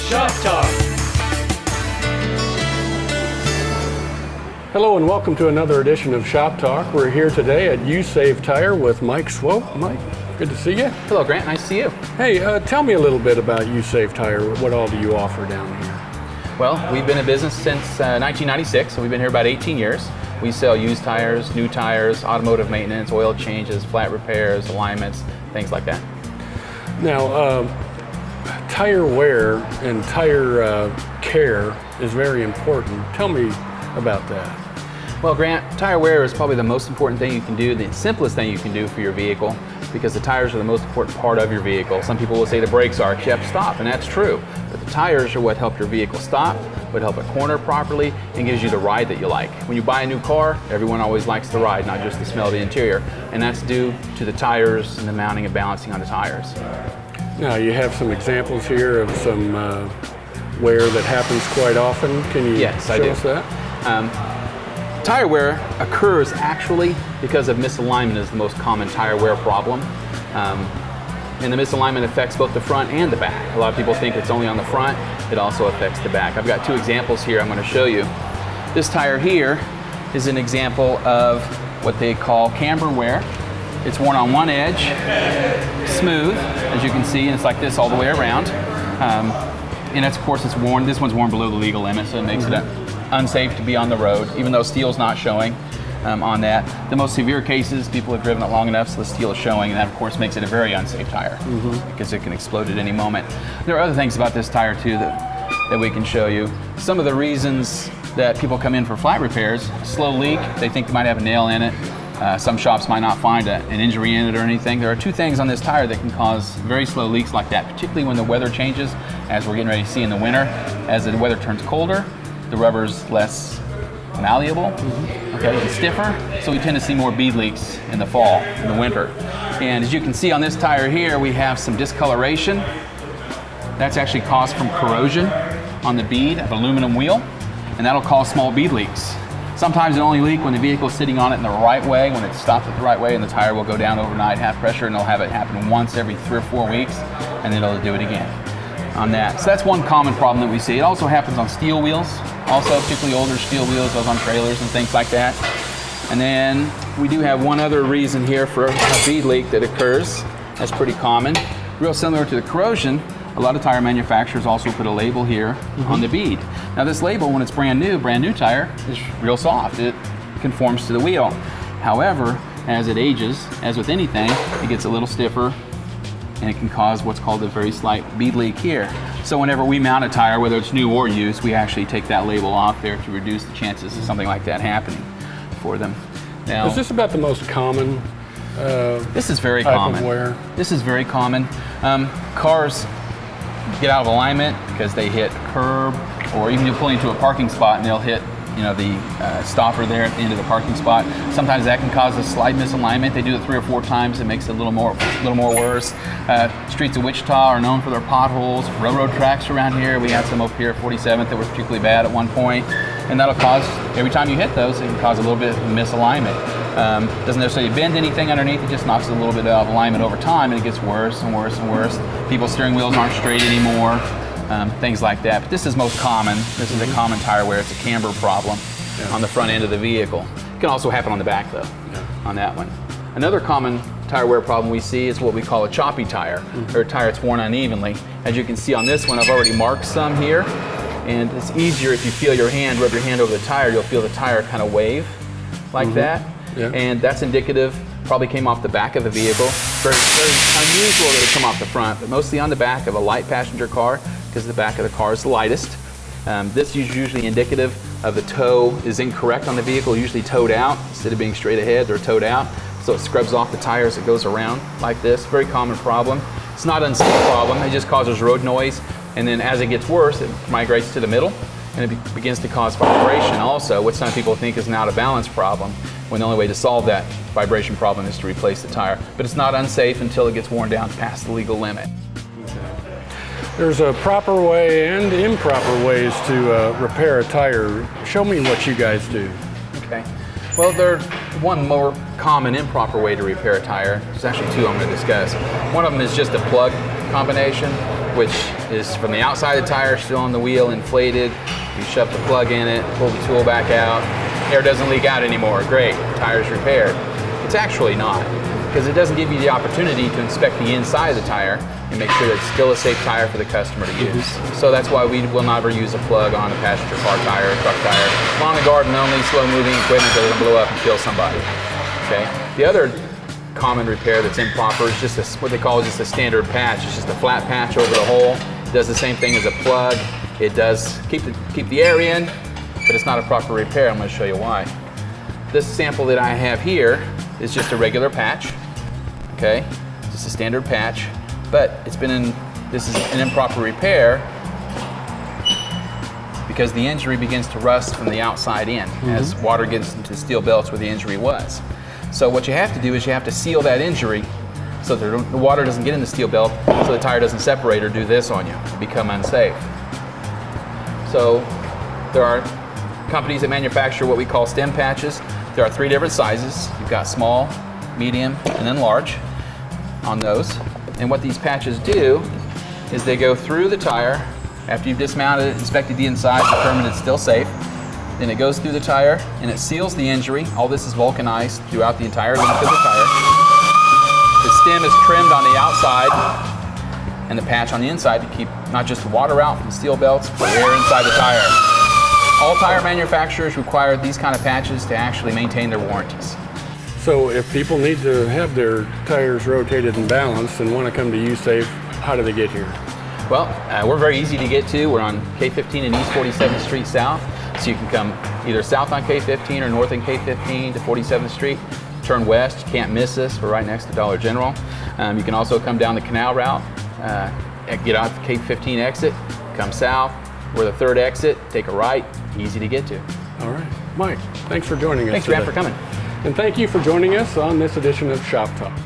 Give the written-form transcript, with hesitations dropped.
Shop Talk. Hello and welcome to another edition of Shop Talk. We're here today at USave Tire with Mike Swope. Mike, good to see you. Hello, Grant. Nice to see you. Hey, tell me a little bit about USave Tire. What all do you offer down here? Well, we've been in business since 1996, so we've been here about 18 years. We sell used tires, new tires, automotive maintenance, oil changes, flat repairs, alignments, things like that. Now, tire wear and tire care is very important. Tell me about that. Well, Grant, tire wear is probably the most important thing you can do, the simplest thing you can do for your vehicle, because the tires are the most important part of your vehicle. Some people will say the brakes are, you have to stop, and that's true. But the tires are what help your vehicle stop, what help it corner properly, and gives you the ride that you like. When you buy a new car, everyone always likes the ride, not just the smell of the interior. And that's due to the tires and the mounting and balancing on the tires. Now, you have some examples here of some wear that happens quite often. Can you show us that? Tire wear occurs actually because of misalignment is the most common tire wear problem. And the misalignment affects both the front and the back. A lot of people think it's only on the front. It also affects the back. I've got two examples here I'm going to show you. This tire here is an example of what they call camber wear. It's worn on one edge, smooth, as you can see, and it's like this all the way around. And of course it's worn, this one's worn below the legal limit, so it makes it unsafe to be on the road, even though steel's not showing on that. The most severe cases, people have driven it long enough so the steel is showing, and that of course makes it a very unsafe tire because it can explode at any moment. There are other things about this tire too that we can show you. Some of the reasons that people come in for flat repairs, slow leak, they think they might have a nail in it. Some shops might not find an injury in it or anything. There are two things on this tire that can cause very slow leaks like that, particularly when the weather changes, as we're getting ready to see in the winter. As the weather turns colder, the rubber's less malleable, okay, and stiffer, so we tend to see more bead leaks in the fall, in the winter. And as you can see on this tire here, we have some discoloration. That's actually caused from corrosion on the bead of aluminum wheel, and that'll cause small bead leaks. Sometimes it only leaks when the vehicle's sitting on it in the right way, when it's stopped it the right way, and the tire will go down overnight, half pressure, and they'll have it happen once every 3 or 4 weeks, and then it'll do it again on that. So that's one common problem that we see. It also happens on steel wheels, also particularly older steel wheels, those on trailers and things like that. And then we do have one other reason here for a bead leak that occurs. That's pretty common. Real similar to the corrosion, a lot of tire manufacturers also put a label here on the bead. Now this label, when it's brand new tire, is real soft. It conforms to the wheel. However, as it ages, as with anything, it gets a little stiffer, and it can cause what's called a very slight bead leak here. So whenever we mount a tire, whether it's new or used, we actually take that label off there to reduce the chances of something like that happening for them. Now, is this about the most common this is very type common. of wear? This is very common. Cars get out of alignment because they hit a curb, or even you pull into a parking spot and they'll hit the stopper there at the end of the parking spot. Sometimes that can cause a slight misalignment. They do it 3 or 4 times. It makes it a little more worse. Streets of Wichita are known for their potholes. Railroad tracks around here. We had some up here at 47th that were particularly bad at one point. And that'll cause, every time you hit those, it can cause a little bit of misalignment. Doesn't necessarily bend anything underneath, it just knocks a little bit out of alignment over time, and it gets worse and worse and worse. People's steering wheels aren't straight anymore. Things like that. But this is most common. This is a common tire wear. It's a camber problem on the front end of the vehicle. It can also happen on the back though, on that one. Another common tire wear problem we see is what we call a choppy tire, or a tire that's worn unevenly. As you can see on this one, I've already marked some here, and it's easier if you feel your hand, rub your hand over the tire, you'll feel the tire kind of wave like that. And that's indicative, probably came off the back of the vehicle. Very, very unusual that it come off the front, but mostly on the back of a light passenger car, because the back of the car is the lightest. This is usually indicative of the toe is incorrect on the vehicle, usually towed out. Instead of being straight ahead, they're towed out. So it scrubs off the tire as it goes around like this. Very common problem. It's not an unsafe problem, it just causes road noise. And then as it gets worse, it migrates to the middle, and it begins to cause vibration also, which some people think is an out of balance problem, when the only way to solve that vibration problem is to replace the tire. But it's not unsafe until it gets worn down past the legal limit. There's a proper way and improper ways to repair a tire. Show me what you guys do. Okay. Well, there's one more common improper way to repair a tire. There's actually two I'm going to discuss. One of them is just a plug combination, which is from the outside of the tire, still on the wheel, inflated. You shove the plug in it, pull the tool back out. Air doesn't leak out anymore. Great, tire's repaired. It's actually not, because it doesn't give you the opportunity to inspect the inside of the tire and make sure that it's still a safe tire for the customer to use. So that's why we will never use a plug on a passenger car tire, truck tire. Lawn and garden only, slow moving equipment that doesn't blow up and kill somebody. Okay. The other common repair that's improper is just what they call just a standard patch. It's just a flat patch over the hole. It does the same thing as a plug. It does keep the air in, but it's not a proper repair. I'm going to show you why. This sample that I have here is just a regular patch. Okay, just a standard patch, but this is an improper repair because the injury begins to rust from the outside in as water gets into the steel belts where the injury was. So what you have to do is you have to seal that injury so that the water doesn't get in the steel belt, so the tire doesn't separate or do this on you and become unsafe. So there are companies that manufacture what we call stem patches. There are 3 different sizes. You've got small, medium, and then large on those. And what these patches do is they go through the tire after you've dismounted it, inspected the inside, determined it's still safe. Then it goes through the tire and it seals the injury. All this is vulcanized throughout the entire length of the tire. The stem is trimmed on the outside and the patch on the inside to keep not just the water out from the steel belts, but air inside the tire. All tire manufacturers require these kind of patches to actually maintain their warranties. So if people need to have their tires rotated and balanced and want to come to USave, how do they get here? Well, we're very easy to get to. We're on K15 and East 47th Street South. So you can come either south on K15 or north on K15 to 47th Street. Turn west, you can't miss us. We're right next to Dollar General. You can also come down the canal route, get out the K15 exit, come south. We're the 3rd exit, take a right, easy to get to. All right. Mike, thanks for joining us Thanks, today. Grant, for coming. And thank you for joining us on this edition of Shop Talk.